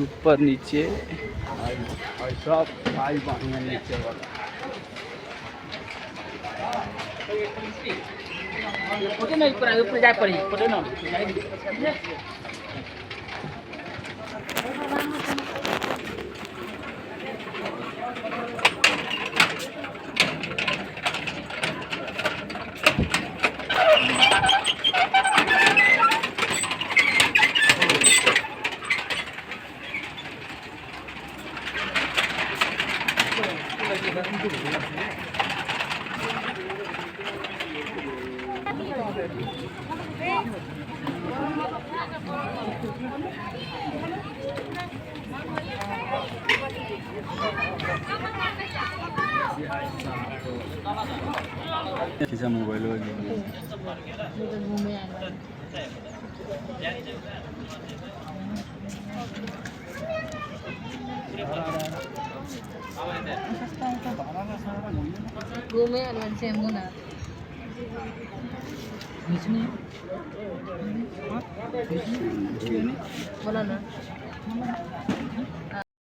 ऊपर नीचे सब भाई बढ़िया नीचे वाला फोटो नहीं ऊपर जा पड़ी फोटो ना किसा मोबाइल घूमे अलवन से मुना बोला ना